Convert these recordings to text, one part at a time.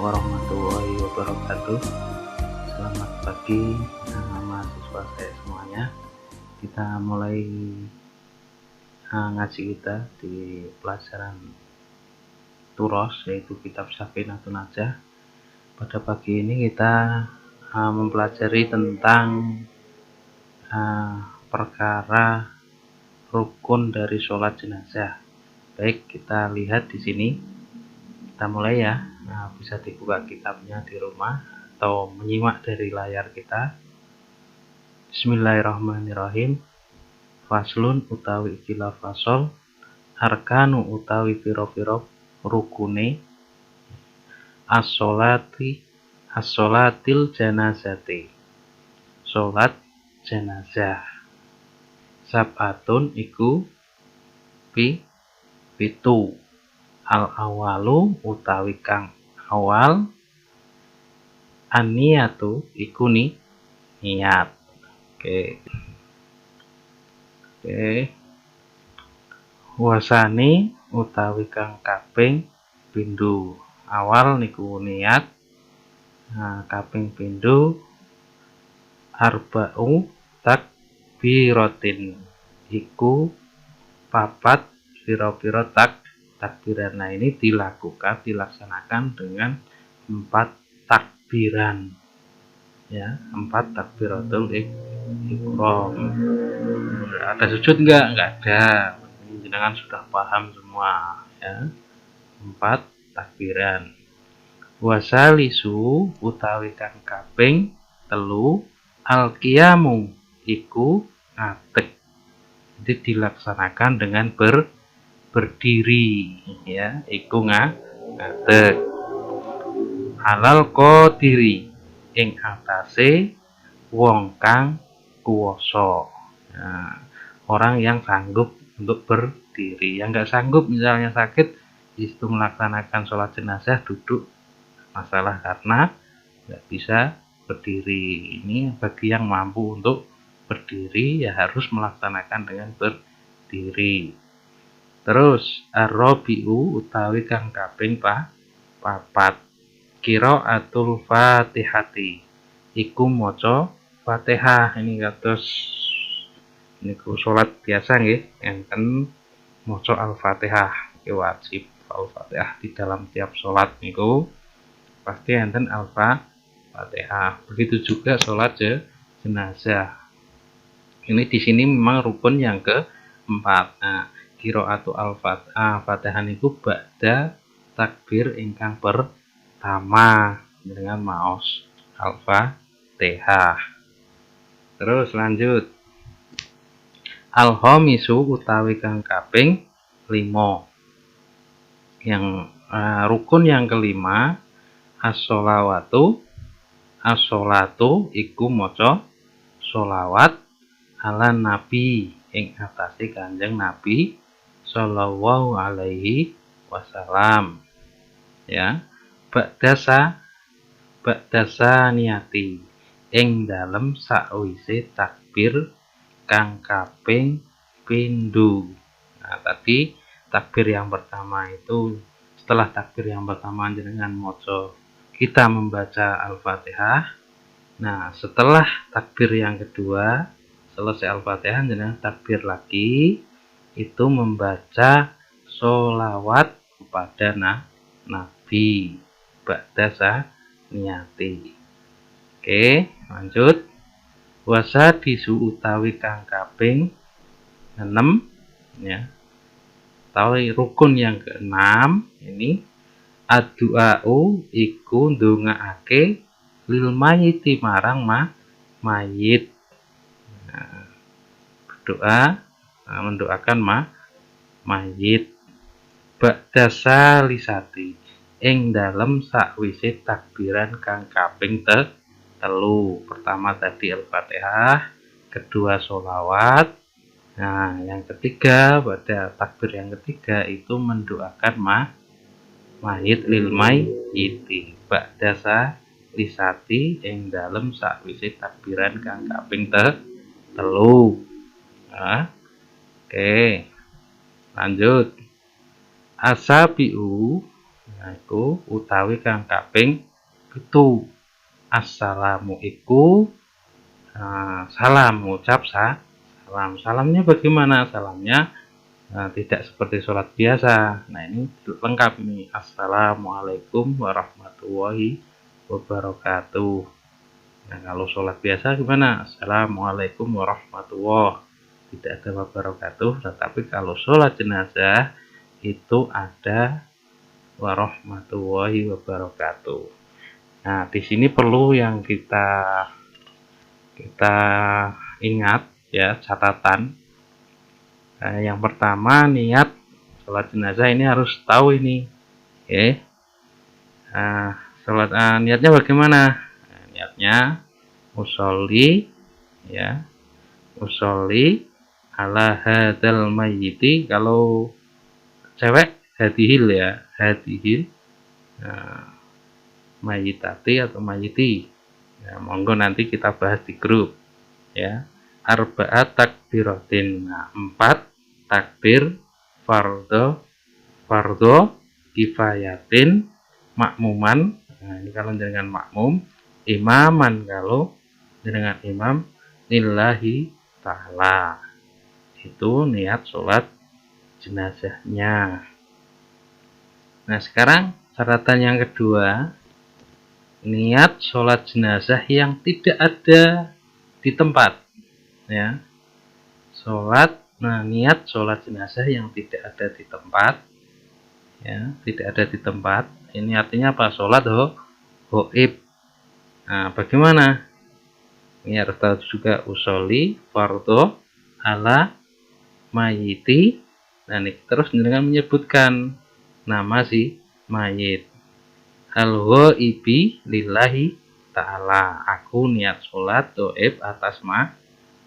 warahmatullahi wabarakatuh. Selamat pagi mahasiswa saya semuanya. Kita mulai ngaji kita di pelajaran Turos, yaitu kitab Safinatun Najah. Pada pagi ini kita mempelajari tentang perkara rukun dari sholat jenazah. Baik, kita lihat di sini. Kita mulai ya. Bisa dibuka kitabnya di rumah atau menyimak dari layar kita. Bismillahirrahmanirrahim. Faslun utawi ikilah fasol, arkanu utawi piro-piro rukune as-sholatil janazati, sholat jenazah. Sab'atun iku pitu. Al-awalu utawi kang awal, an-niyatu iku niat. Oke. Wasani utawi kang kaping pindho. Awal niku niat, kaping pindho arba'u takbiratin iku papat pira-pira takbiran. Nah, ini dilaksanakan dengan 4 takbiran ya, 4 takbiratul ihram. Ada sujud enggak ada. Jenengan sudah paham semua ya. 4 takbiran. Wasalisu utawi kang kaping telu al-qiyamu iku ngadeg. Jadi dilaksanakan dengan berdiri ya, iku ngadeg. Halal qadiri ing atase wong kang kuwasa. Nah, orang yang sanggup untuk berdiri. Yang nggak sanggup misalnya sakit, itu melaksanakan sholat jenazah duduk masalah karena nggak bisa berdiri. Ini bagi yang mampu untuk berdiri ya harus melaksanakan dengan berdiri. Terus ar-rabi'u utawi kang kaping papat qiraatul fatihati iku maca Fatihah. Ini kados niku salat biasa nggih, enten maca Al-Fatihah. Iki wajib Al-Fatihah di dalam tiap salat niku pasti enten Al-Fatihah. Begitu juga salat jenazah. Ini di sini memang rukun yang keempat. Nah, qiraatul Al-Fatihah niku ba'da takbir ingkang pertama dengan maos Al-Fatihah. Terus lanjut. Al-khamisu utawi kang kaping 5. Yang rukun yang kelima as-sholatu iku maca sholawat ala nabi ing atase Kanjeng Nabi sallallahu alaihi wasallam ya. Ba'dasa niati ing dalem sakwise takbir kang kaping pindho. Nah, tadi takbir yang pertama itu, setelah takbir yang pertama dengan maca kita membaca Al-Fatihah. Nah, setelah takbir yang kedua selesai Al-Fatihah dengan takbir lagi itu membaca sholawat kepada Nabi ba'dasa niati. Oke, lanjut. Wasadisu utawi kang kaping 6 ya. Tawi rukun yang ke-6 ini ad-du'a'u iku ndongaake lil mayyiti marang mayit. Nah, berdoa mendoakan mayit ba'da lisati ing dalem sakwise takbiran kang kaping telu. Pertama tadi Al-Fatihah, kedua sholawat. Nah, yang ketiga pada takbir yang ketiga itu mendoakan mayit lil mayyiti ba'da lisati ing dalem sakwise takbiran kang kaping telu. Nah, oke. Lanjut. Asabi'u Nah, iku utawi kang kaping 7. Assalamu iku salam, ngucap salam. Salamnya bagaimana? Salamnya tidak seperti sholat biasa. Nah, ini lengkap ini. Assalamualaikum warahmatullahi wabarakatuh. Nah, kalau sholat biasa gimana? Assalamualaikum warahmatullahi, tidak ada wabarakatuh. Tetapi kalau sholat jenazah itu ada warahmatullahi wabarakatuh. Nah, di sini perlu yang kita ingat ya, catatan. Yang pertama, niat sholat jenazah ini harus tahu ini. Oke. Niatnya bagaimana? Niatnya usolli ya. Usolli ala hadzal mayyiti, kalau cewek hadihil ya, hadihil mayitati atau mayiti. Ya, monggo nanti kita bahas di grup ya. Arba'at takbiratin. Nah, 4 takbir fardo kifayatin, makmuman. Nah, ini kalau dengan makmum, imaman kalau dengan imam, lillahi ta'ala. Itu niat sholat jenazahnya. Nah, sekarang catatan yang kedua, niat sholat jenazah yang tidak ada di tempat ya. Niat sholat jenazah yang tidak ada di tempat ya, tidak ada di tempat. Ini artinya apa? Sholat ghaib. Nah, bagaimana? Ini harus tahu juga, usolli fardhu ala mayiti. Nah, ini terus dengan menyebutkan nama si mayit. Al-ghaibi lillahi ta'ala. Aku niat sholat ghaib atas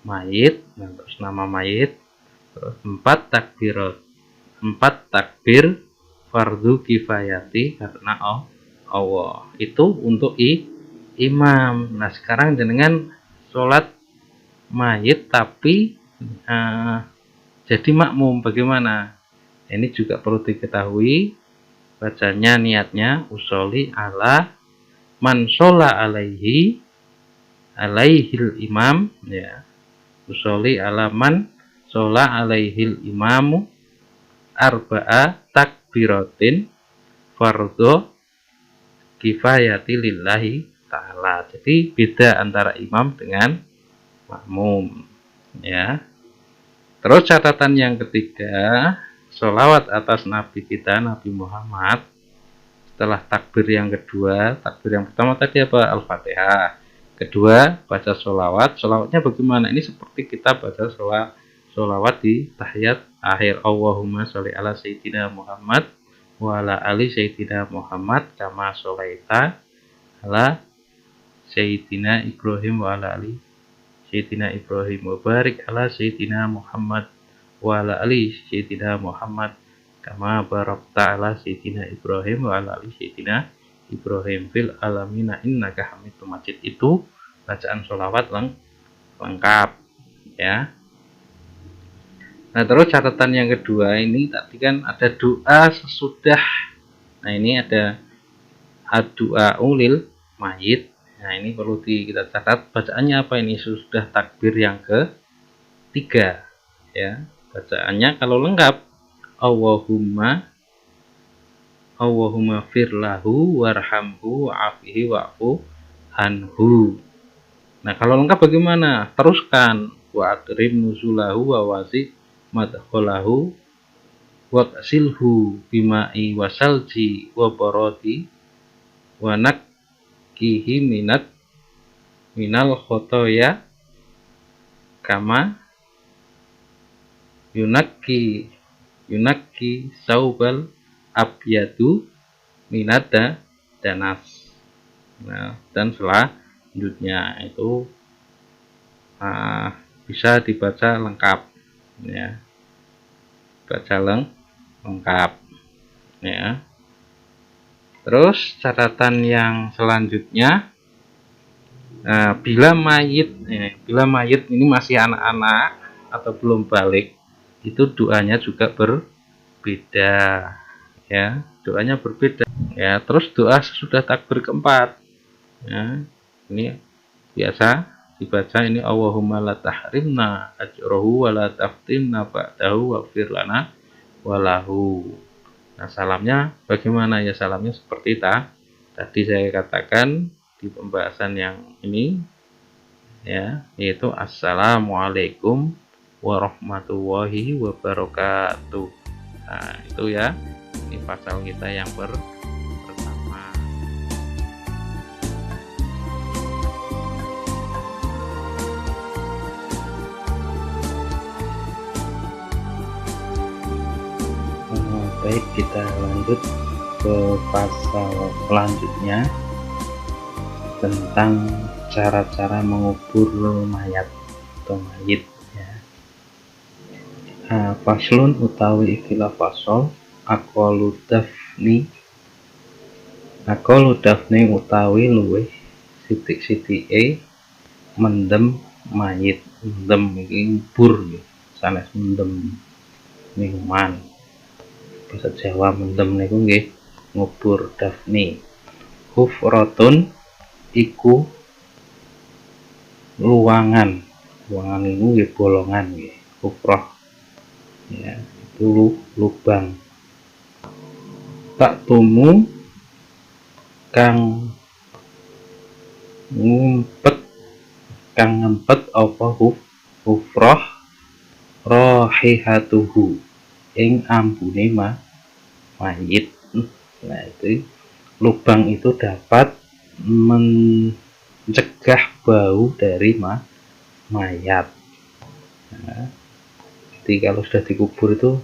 mayit. Nah, terus nama mayit. Terus 4 takbir fardu kifayati karena Allah. Itu untuk imam. Nah, sekarang dengan sholat mayit tapi jadi makmum, bagaimana? Ini juga perlu diketahui. Bacanya niatnya usolli ala man sholla alaihil imam ya. Usolli ala man sholla alaihil imamu arba'a takbiratin fardhu kifayati lillahi ta'ala. Jadi beda antara imam dengan makmum ya. Terus catatan yang ketiga, sholawat atas Nabi kita, Nabi Muhammad. Setelah takbir yang kedua, takbir yang pertama tadi apa? Al-Fatihah. Kedua, baca sholawat. Sholawatnya bagaimana? Ini seperti kita baca sholawat di tahiyat akhir. Allahumma sholli ala sayyidina Muhammad wa ala ali sayyidina Muhammad kama sholaita ala sayyidina Ibrahim wa ala ali sayyidina Ibrahim wa barik ala sayyidina Muhammad wa ala ali sayyidina Muhammad kama barakta ala sayyidina Ibrahim wa ala ali sayyidina Ibrahim fil alamina innaka hamidum majid. Itu bacaan sholawat lengkap ya. Nah, terus catatan yang kedua, ini tadi kan ada doa sesudah. Nah, ini ada doa ulil mayit. Nah, ini perlu kita catat bacaannya apa ini sudah takbir yang ketiga ya. Bacaannya kalau lengkap Allahumma firlahu warhamhu wa'afihi wa'fu anhu. Nah, kalau lengkap bagaimana? Teruskan wa akrim nuzulahu wa wasi madkhalahu wa qasilhu bima'i wasalji wa barati wa nakkihi minal khotoya kama yunakki saubal abyadu minada danas. Nah, dan selanjutnya itu bisa dibaca lengkap ya. Baca lengkap ya. Terus catatan yang selanjutnya, bila mayit ini masih anak-anak atau belum balik, itu doanya juga berbeda ya. Doanya berbeda. Ya, terus doa sesudah takbir keempat. Ya, ini biasa dibaca ini Allahumma la tahrimna ajrohu wa la taftimna ba'dahu waghfir lana walahu. Nah, salamnya bagaimana ya? Salamnya seperti tadi saya katakan di pembahasan yang ini ya, yaitu assalamualaikum warahmatullahi wabarakatuh. Nah, itu ya. Ini pasal kita yang pertama. Baik, kita lanjut ke pasal selanjutnya tentang cara-cara mengubur mayat atau mayit ya. Faslun utawi ikilah fasol aqwalu dafni utawi luwih sithik-sithike mendem mayit. Mendem iki ngubur ya, sanes mendem minuman. Bahasa Jawa mendem niku nggih ngubur dafni. Hufratun iku luangan. Luangan itu nggih bolongan nggih. Hufrah. Ya, itu lubang. Tak tumu kang ngempet apa hufrah rahihatuhu ing ambune mayit. Nah, itu lubang itu dapat mencegah bau dari mayat. Nah, jadi kalau sudah dikubur itu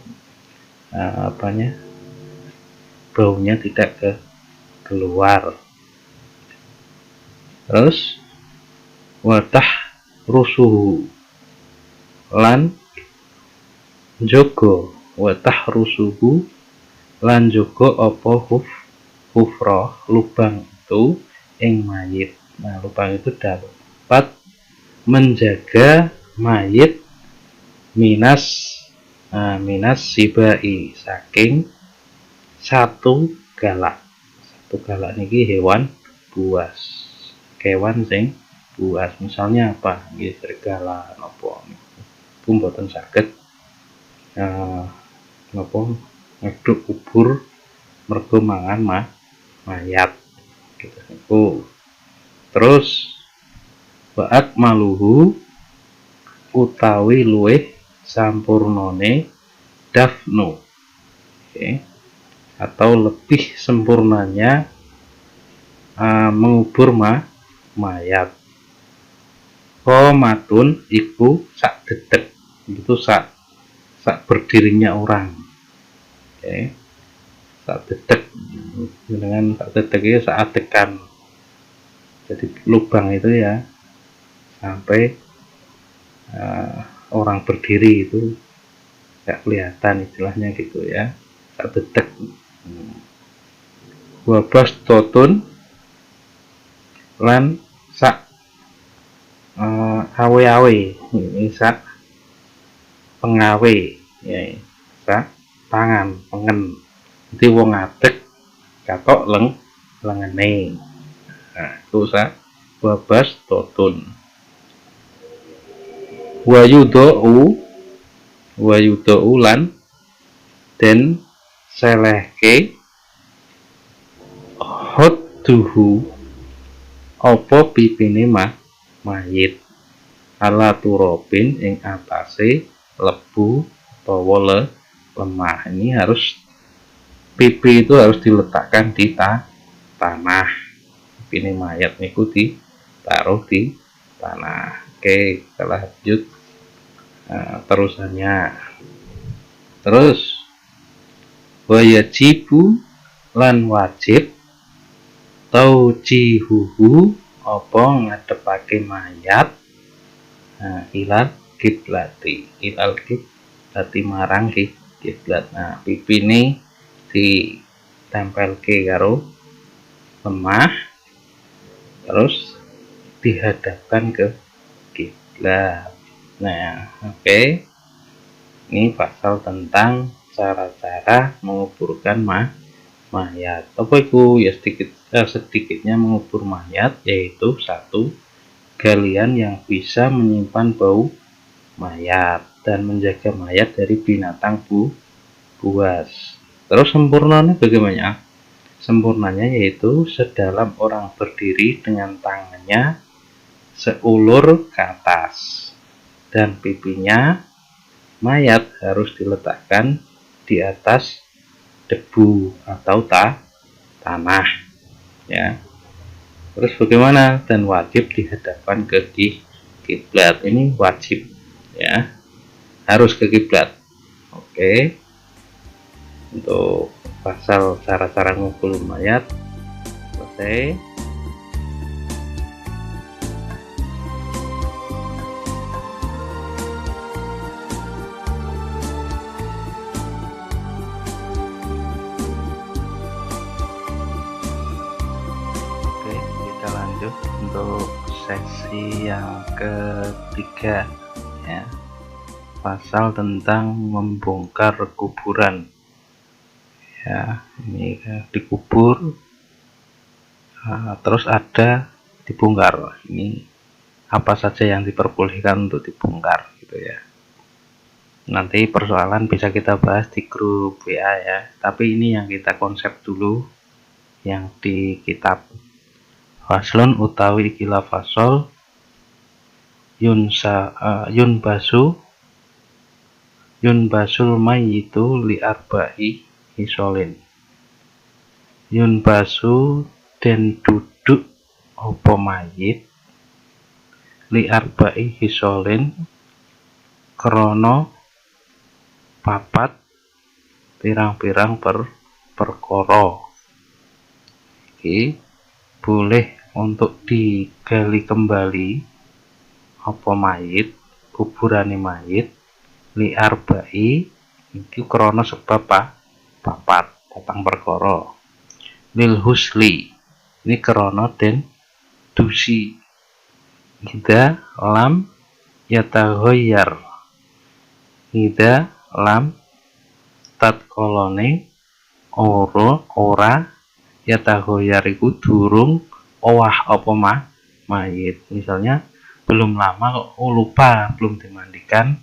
baunya tidak keluar. Terus watah rusuhu lan jogo watah rusuhu lan jogo apa hufrah lubang itu ing mayit. Nah, lubang itu dapat menjaga mayit minas sibai saking satu galak. Satu galak niki hewan buas. Kewan sing buas. Misalnya apa? Nggih serigala napa niku mboten saged napa ngeduk kubur mergo mangan mayat gitu niku. Terus wa'ak maluhu utawi luwih sampurnane dafnu. Okay. Atau lebih sempurnanya mengubur mayat. Qomatun iku sak dedek. Itu sak berdirinya orang. Okay. Sak dedek dengan sak dedek itu sak adekan. Jadi lubang itu ya sampai orang berdiri itu nggak kelihatan istilahnya gitu ya, sak dedek. Wabas totun lan sak awe-awe, ini sak pengawe ya, sak tangan pengen. Jadi wong ngadeg katok lengene. Nah, itu sak wabas totun. Wayudo'u lan den selehke hodduhu apa pipine mayit ala turobin ing atase lebu utawa lemah. Ini harus pipi itu harus diletakkan di tanah. Pipine mayat niku ditaruh di tanah. Oke, kita lanjut terusannya. Terus wajibu lan wajib taujihuhu apa ngadepake mayat ilal kiblati marang kiblat. Nah, pipine ditempelke karo lemah terus dihadapkan ke kiblat. Nah, oke. Ini pasal tentang cara-cara menguburkan mayat. Apa itu? Ya sedikitnya mengubur mayat, yaitu satu, galian yang bisa menyimpan bau mayat dan menjaga mayat dari binatang buas. Terus sempurnanya bagaimana? Sempurnanya yaitu sedalam orang berdiri dengan tangannya seulur ke atas dan pipinya mayat harus diletakkan di atas debu atau tanah, ya. Terus bagaimana? Dan wajib dihadapkan ke kiblat. Ini wajib, ya, harus ke kiblat. Oke, untuk pasal cara-cara ngukul mayat selesai. Oke, kita lanjut untuk sesi yang ketiga, ya, pasal tentang membongkar kuburan. Ya, ini dikubur, terus ada dibongkar. Ini apa saja yang diperbolehkan untuk dibongkar, gitu ya. Nanti persoalan bisa kita bahas di grup WA ya, tapi ini yang kita konsep dulu yang di kitab. Faslun utawi ikilah fasol yunbasul mayyitu li arba'i hisolin. Yunbasu den duduk apa mayit li arba'i hisolin krono papat pirang-pirang perkara. Iki boleh untuk digali kembali apa mayit, kuburane mayit li arba'i iki krana sebab papat perkara. Lil husli ini krana den dusi. Ida lam yataghayyar. Ida lam tatkolone ora yataghayyar iku durung owah apa mayit. Misalnya belum lama kok lupa belum dimandikan,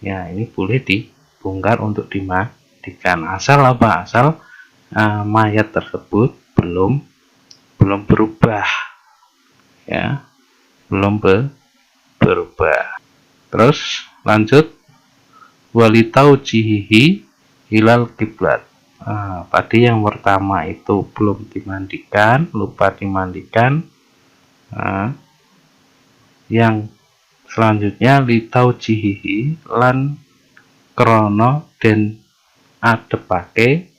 ya ini boleh dibongkar untuk dimandikan. Asal apa? Asal mayat tersebut belum berubah, ya, belum berubah. Terus lanjut walitau jihihi hilal kiblat. Tadi yang pertama itu belum dimandikan, lupa dimandikan. Yang selanjutnya litau jihihi lan krono den adepake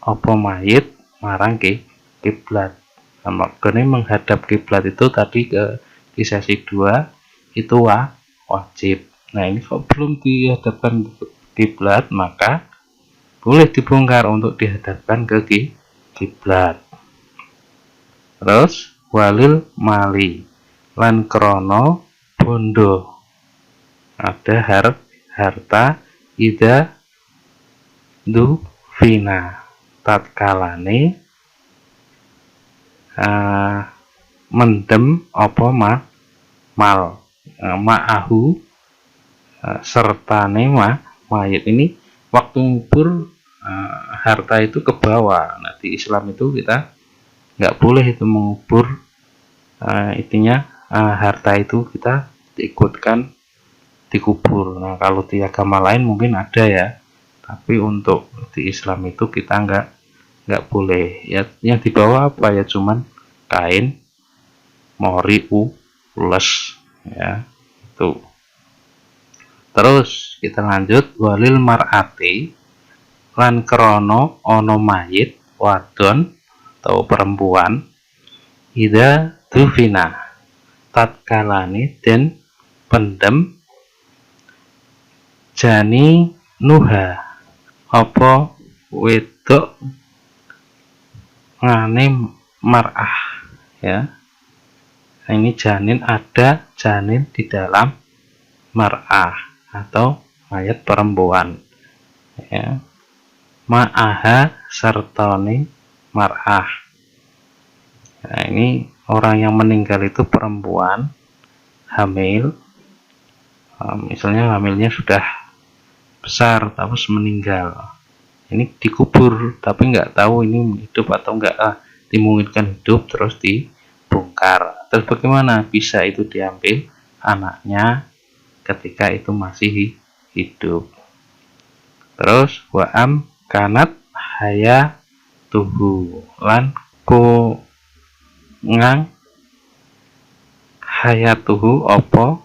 apa mayit marang kiblat. Makanya menghadap kiblat itu tadi di sesi 2 itu wajib. Nah ini kok belum dihadapkan ke kiblat, maka boleh dibongkar untuk dihadapkan ke kiblat. Terus walil mali lan krono bondo ada harta ida du vina tatkalane mendem apa mal ma'ahu sertane mayit. Ini waktu ngubur harta itu ke bawah. Nah di Islam itu kita nggak boleh itu mengubur harta itu kita diikutkan dikubur. Nah kalau di agama lain mungkin ada ya, tapi untuk di Islam itu kita nggak boleh ya. Yang dibawa apa ya, cuman kain mori ules, ya itu. Terus kita lanjut walil mar'ati lan krono ono mayit wadon atau perempuan ida dufina tatkalane den pendem jani nuha apa wedok ngane mar'ah, ya. Nah, ini janin, ada janin di dalam mar'ah atau mayat perempuan, ya. ma'aha sertone mar'ah. Nah, ini orang yang meninggal itu perempuan hamil, misalnya hamilnya sudah besar terus meninggal, ini dikubur tapi nggak tahu ini hidup atau enggak, dimungkinkan hidup terus dibongkar. Terus bagaimana bisa itu diambil anaknya ketika itu masih hidup? Terus waam kanat haya tuhu lan ko ngang hayatuhu opo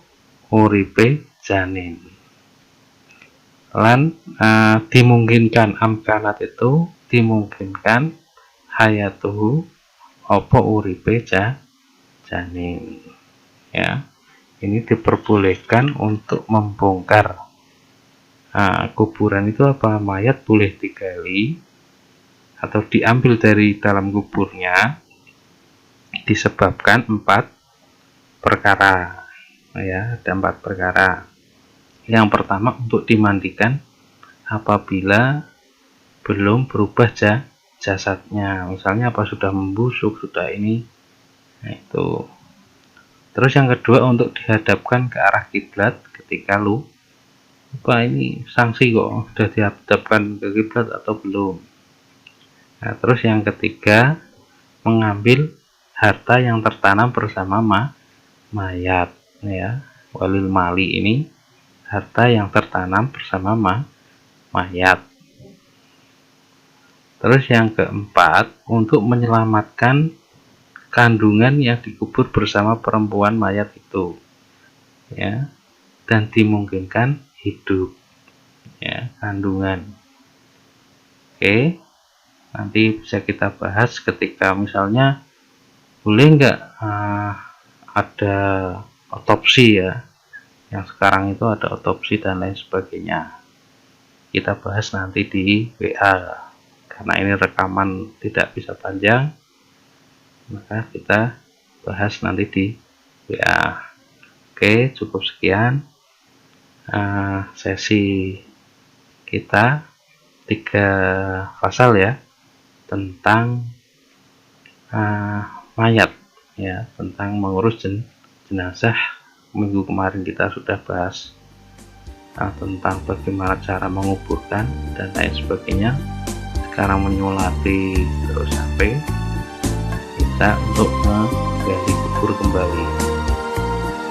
uripe janin. Lan dimungkinkan, amkanat itu dimungkinkan, hayatuhu opo uripe janin. Ya, ini diperbolehkan untuk membongkar kuburan itu apa, mayat boleh digali atau diambil dari dalam kuburnya disebabkan 4 perkara. Ya, ada 4 perkara. Yang pertama, untuk dimandikan apabila belum berubah jasadnya, misalnya apa, sudah membusuk, sudah ini. Nah, itu. Terus yang kedua, untuk dihadapkan ke arah kiblat ketika lupa, ini sanksi kok, sudah dihadapkan ke kiblat atau belum. Nah, terus yang ketiga, mengambil harta yang tertanam bersama mayat, ya. Walil mali ini harta yang tertanam bersama mayat. Terus yang keempat, untuk menyelamatkan kandungan yang dikubur bersama perempuan mayat itu, ya, dan dimungkinkan hidup, ya, kandungan. Oke, nanti bisa kita bahas ketika misalnya boleh nggak ada otopsi, ya. Yang sekarang itu ada otopsi dan lain sebagainya. Kita bahas nanti di WA. Karena ini rekaman tidak bisa panjang, maka kita bahas nanti di WA. Oke, cukup sekian sesi kita 3 pasal, ya, tentang mayat, ya, tentang mengurus jenazah. Minggu kemarin kita sudah bahas tentang bagaimana cara menguburkan dan lain sebagainya. Sekarang menyulati terus sampai kita untuk menggali kubur kembali.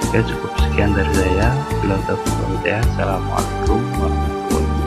Oke, cukup sekian dari saya. Assalamualaikum warahmatullahi wabarakatuh.